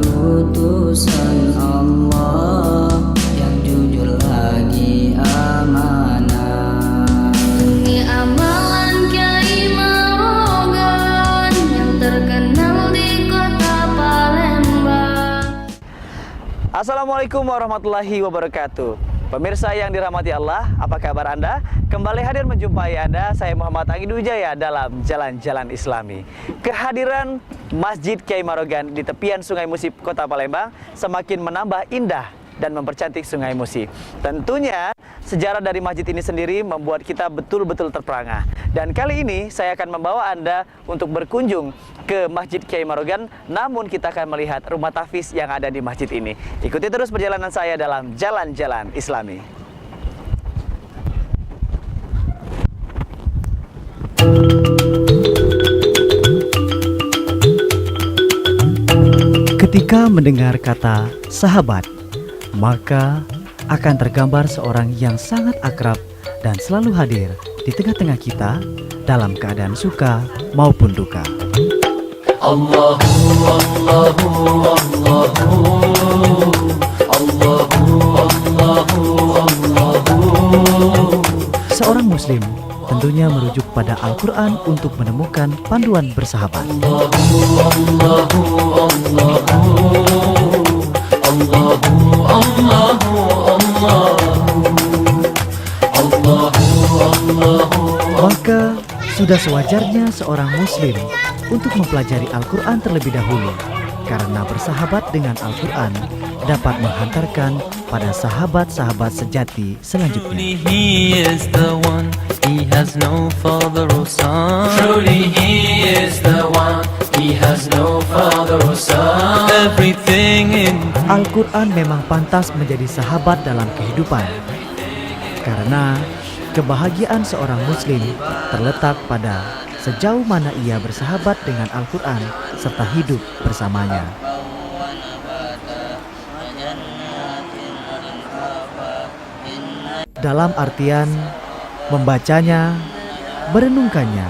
utusan Allah yang jujur lagi amanah. Ini amalan Kiai Marogan yang terkenal di kota Palembang. Assalamualaikum warahmatullahi wabarakatuh. Pemirsa yang dirahmati Allah, apa kabar Anda? Kembali hadir menjumpai Anda, saya Muhammad Angin Wijaya dalam Jalan-Jalan Islami. Kehadiran Masjid Kiai Marogan di tepian Sungai Musi, Kota Palembang semakin menambah indah dan mempercantik Sungai Musi. Tentunya sejarah dari masjid ini sendiri membuat kita betul-betul terperangah. Dan kali ini saya akan membawa Anda untuk berkunjung ke Masjid Kiai Marogan, namun kita akan melihat rumah tahfiz yang ada di masjid ini. Ikuti terus perjalanan saya dalam Jalan-Jalan Islami. Ketika mendengar kata sahabat, maka akan tergambar seorang yang sangat akrab dan selalu hadir di tengah-tengah kita dalam keadaan suka maupun duka. Allahu Allahu Allahu Allahu Allahu Allahu. Seorang muslim tentunya merujuk pada Al-Quran untuk menemukan panduan bersahabat. Maka sudah sewajarnya seorang muslim untuk mempelajari Al-Quran terlebih dahulu, karena bersahabat dengan Al-Quran dapat menghantarkan pada sahabat-sahabat sejati selanjutnya. Al-Quran memang pantas menjadi sahabat dalam kehidupan, karena kebahagiaan seorang muslim terletak pada sejauh mana ia bersahabat dengan Al-Quran serta hidup bersamanya. Dalam artian membacanya, merenungkannya,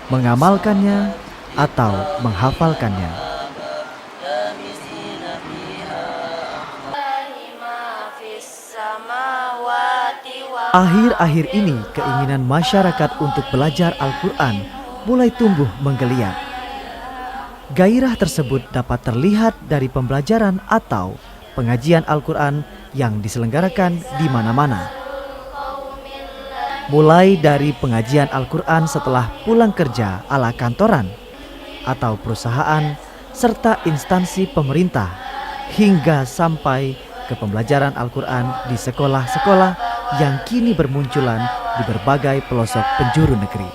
mengamalkannya, atau menghafalkannya. Akhir-akhir ini keinginan masyarakat untuk belajar Al-Quran mulai tumbuh menggeliat. Gairah tersebut dapat terlihat dari pembelajaran atau pengajian Al-Quran yang diselenggarakan di mana-mana. Mulai dari pengajian Al-Quran setelah pulang kerja ala kantoran atau perusahaan serta instansi pemerintah, hingga sampai ke pembelajaran Al-Quran di sekolah-sekolah yang kini bermunculan di berbagai pelosok penjuru negeri.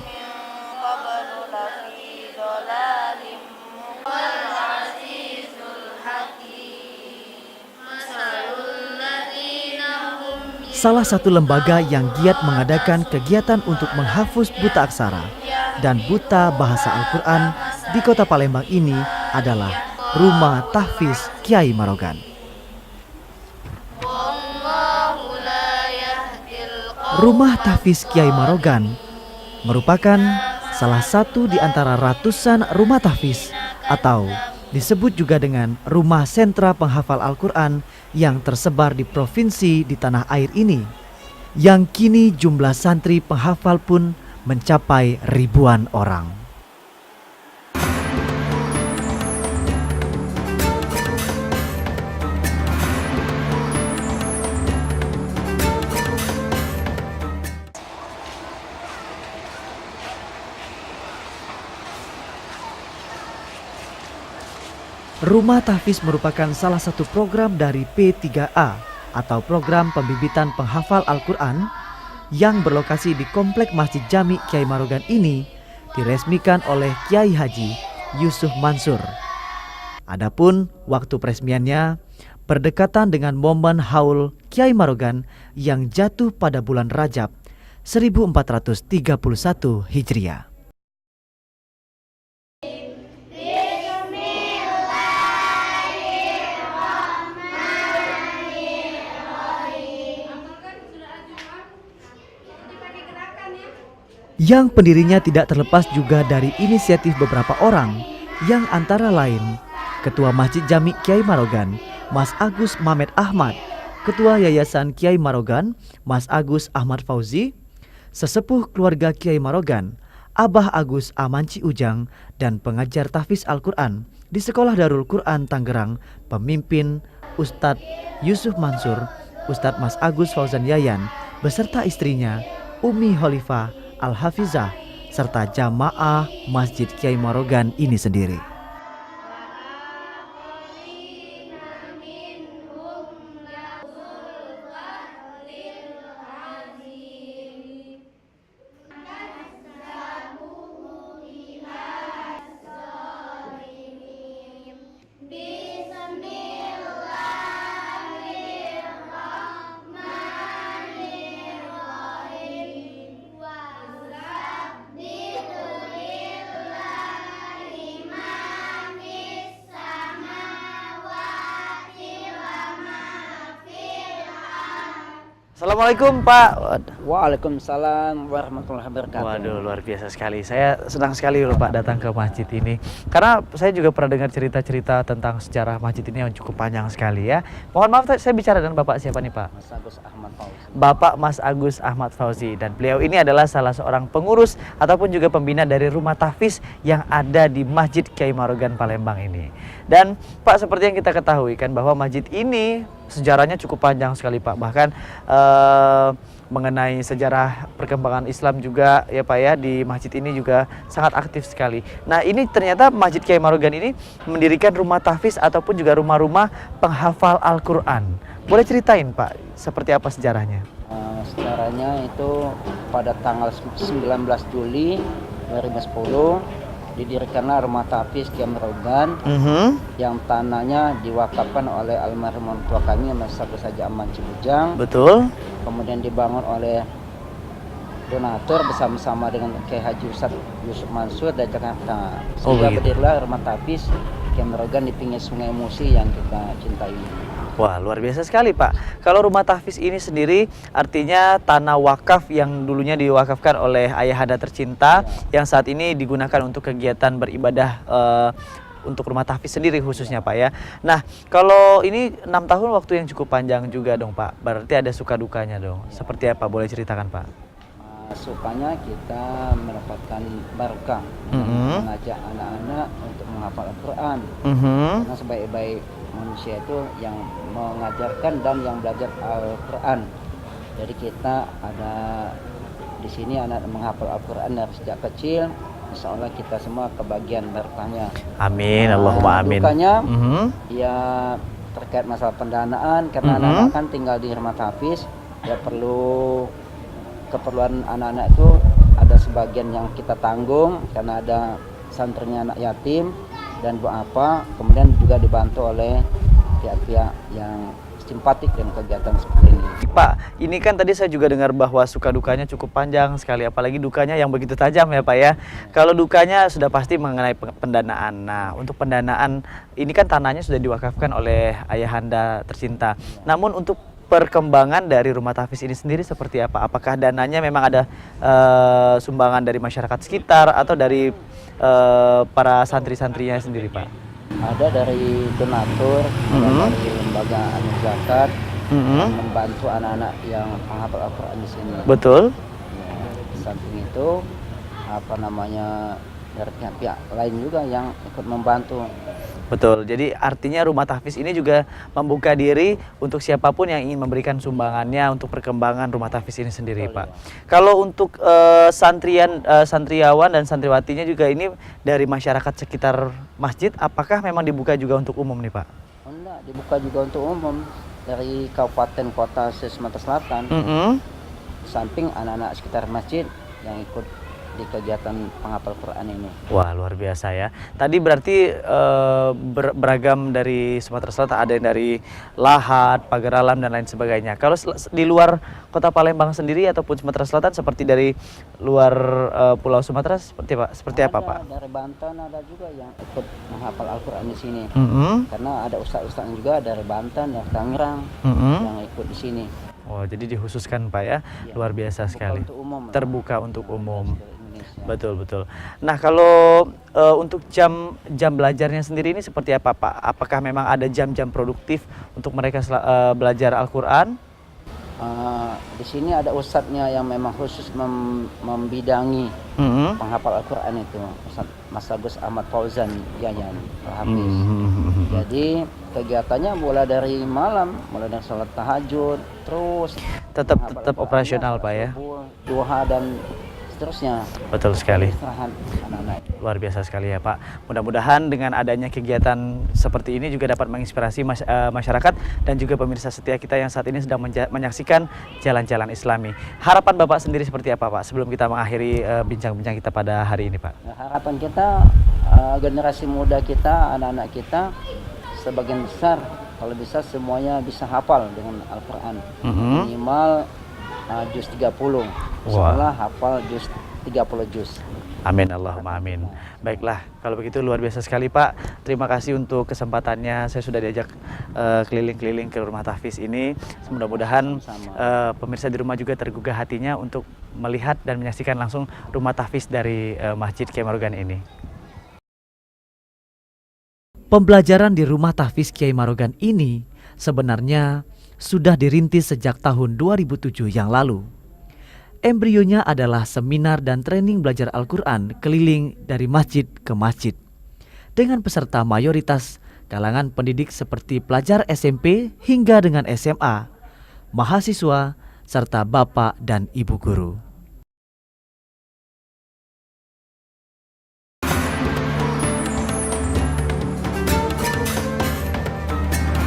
Salah satu lembaga yang giat mengadakan kegiatan untuk menghafuz buta aksara dan buta bahasa Al-Quran di kota Palembang ini adalah Rumah Tahfiz Kiai Marogan. Rumah Tahfiz Kiai Marogan merupakan salah satu di antara ratusan rumah tahfiz atau disebut juga dengan rumah sentra penghafal Al-Quran yang tersebar di provinsi di tanah air ini, yang kini jumlah santri penghafal pun mencapai ribuan orang. Rumah Tahfiz merupakan salah satu program dari P3A atau program pembibitan penghafal Al-Quran yang berlokasi di Komplek Masjid Jami Kiai Marogan ini, diresmikan oleh Kiai Haji Yusuf Mansur. Adapun waktu peresmiannya berdekatan dengan momen haul Kiai Marogan yang jatuh pada bulan Rajab 1431 Hijriah. Yang pendirinya tidak terlepas juga dari inisiatif beberapa orang, yang antara lain Ketua Masjid Jami Kiai Marogan, Mas Agus Mamet Ahmad, Ketua Yayasan Kiai Marogan, Mas Agus Ahmad Fauzi, sesepuh keluarga Kiai Marogan, Abah Agus Amanci Ujang, dan pengajar tahfiz Al-Quran di Sekolah Darul Quran Tangerang, pemimpin Ustadz Yusuf Mansur, Ustadz Mas Agus Fauzan Yayan, beserta istrinya Umi Holifah Al-Hafizah, serta jamaah Masjid Kiai Marogan ini sendiri. Assalamualaikum Pak. Waalaikumsalam warahmatullahi wabarakatuh. Waduh, luar biasa sekali. Saya senang sekali loh Pak datang ke masjid ini. Karena saya juga pernah dengar cerita-cerita tentang sejarah masjid ini yang cukup panjang sekali ya. Mohon maaf, saya bicara dengan Bapak siapa nih Pak? Mas Agus Ahmad Fauzi. Bapak Mas Agus Ahmad Fauzi, dan beliau ini adalah salah seorang pengurus ataupun juga pembina dari rumah tahfiz yang ada di Masjid Kiai Marogan Palembang ini. Dan Pak, seperti yang kita ketahui kan bahwa masjid ini sejarahnya cukup panjang sekali Pak. Bahkan mengenai sejarah perkembangan Islam juga ya Pak ya, di masjid ini juga sangat aktif sekali. Nah, ini ternyata Masjid Kiai Marogan ini mendirikan rumah tahfiz ataupun juga rumah-rumah penghafal Al-Quran. Boleh ceritain Pak, seperti apa sejarahnya? Sejarahnya itu pada tanggal 19 Juli 2010 didirikanlah rumah tahfiz Kiai Marogan yang tanahnya diwakafkan oleh almarhum orang tua kami Mas Agus Haji Amanci Ujang. Betul. Kemudian dibangun oleh donatur bersama-sama dengan Kiai Haji Ustadz Yusuf Mansur dari Jakarta. Sehingga berdirilah rumah tahfiz Kiai Marogan di pinggir Sungai Musi yang kita cintai. Wah, luar biasa sekali Pak. Kalau rumah tahfiz ini sendiri artinya tanah wakaf yang dulunya diwakafkan oleh ayahanda tercinta yang saat ini digunakan untuk kegiatan beribadah untuk rumah tahfiz sendiri khususnya Pak ya. Nah, kalau ini 6 tahun waktu yang cukup panjang juga dong Pak. Berarti ada suka dukanya dong. Seperti apa, boleh ceritakan Pak? Sukanya kita mendapatkan berkah mengajak anak-anak untuk menghafal Al-Quran. Karena sebaik-baik manusia itu yang mengajarkan dan yang belajar Al-Quran. Jadi kita ada di sini anak menghafal Al-Quran dari sejak kecil. Insya Allah kita semua kebagian berkahnya. Amin, Allahumma amin. Dukanya ya terkait masalah pendanaan, karena anak-anak kan tinggal di rumah tahfiz, ya perlu keperluan anak-anak itu ada sebagian yang kita tanggung karena ada santrinya anak yatim dan apa, kemudian juga dibantu oleh pihak-pihak yang simpatik dengan kegiatan seperti ini. Pak, ini kan tadi saya juga dengar bahwa suka dukanya cukup panjang sekali, apalagi dukanya yang begitu tajam ya Pak ya. Kalau dukanya sudah pasti mengenai pendanaan. Nah, untuk pendanaan ini kan tanahnya sudah diwakafkan oleh ayahanda tercinta. Namun untuk perkembangan dari rumah tahfiz ini sendiri seperti apa? Apakah dananya memang ada sumbangan dari masyarakat sekitar atau dari para santri-santrinya sendiri Pak? Ada dari donatur, dari lembaga Anu Zakat yang membantu anak-anak yang menghafal Al-Quran di sini. Betul. Ya, di samping itu dari pihak-pihak lain juga yang ikut membantu. Betul, jadi artinya rumah tahfiz ini juga membuka diri untuk siapapun yang ingin memberikan sumbangannya untuk perkembangan rumah tahfiz ini sendiri Pak. Kalau untuk santriawan dan santriwatinya juga ini dari masyarakat sekitar masjid, apakah memang dibuka juga untuk umum nih Pak? Enggak, dibuka juga untuk umum dari kabupaten kota Sumatera Selatan. Di samping anak-anak sekitar masjid yang ikut di kegiatan penghafal Quran ini. Wah, luar biasa ya. Tadi berarti beragam dari Sumatera Selatan, ada yang dari Lahat, Pagar Alam dan lain sebagainya. Kalau di luar Kota Palembang sendiri ataupun Sumatera Selatan seperti dari luar Pulau Sumatera seperti apa Pak? Dari Banten ada juga yang ikut menghafal Al-Quran di sini. Karena ada ustaz-ustaz juga dari Banten, dari Tangerang yang ikut di sini. Oh, jadi dikhususkan Pak ya, luar biasa sekali. Untuk umum, terbuka untuk umum. Indonesia. Betul betul. Nah kalau untuk jam belajarnya sendiri ini seperti apa Pak? Apakah memang ada jam-jam produktif untuk mereka belajar Al-Quran? Di sini ada ustadznya yang memang khusus membidangi penghafal Al-Quran itu, Ustadz Mas Agus Ahmad Fauzan Yayan Al-Hafiz. Jadi kegiatannya mulai dari malam, mulai dari sholat tahajud, terus Tetap operasional Pak ya? subuh, duha dan seterusnya. Betul sekali. Istirahat anak-anak. Luar biasa sekali ya Pak. Mudah-mudahan dengan adanya kegiatan seperti ini juga dapat menginspirasi masyarakat dan juga pemirsa setia kita yang saat ini sedang menyaksikan Jalan-Jalan Islami. Harapan Bapak sendiri seperti apa Pak sebelum kita mengakhiri bincang-bincang kita pada hari ini Pak? Nah, harapan kita generasi muda kita, anak-anak kita sebagian besar kalau bisa semuanya bisa hafal dengan Al-Quran. Minimal juz 30. Setelah hafal juz 30 juz. Amin Allahumma amin. Baiklah, kalau begitu luar biasa sekali Pak. Terima kasih untuk kesempatannya. Saya sudah diajak keliling-keliling ke rumah tahfiz ini. Mudah-mudahan pemirsa di rumah juga tergugah hatinya untuk melihat dan menyaksikan langsung rumah tahfiz dari Masjid Kiai Marogan ini. Pembelajaran di rumah tahfiz Kiai Marogan ini sebenarnya sudah dirintis sejak tahun 2007 yang lalu. Embrionya adalah seminar dan training belajar Al-Quran keliling dari masjid ke masjid, dengan peserta mayoritas kalangan pendidik seperti pelajar SMP hingga dengan SMA, mahasiswa, serta bapak dan ibu guru.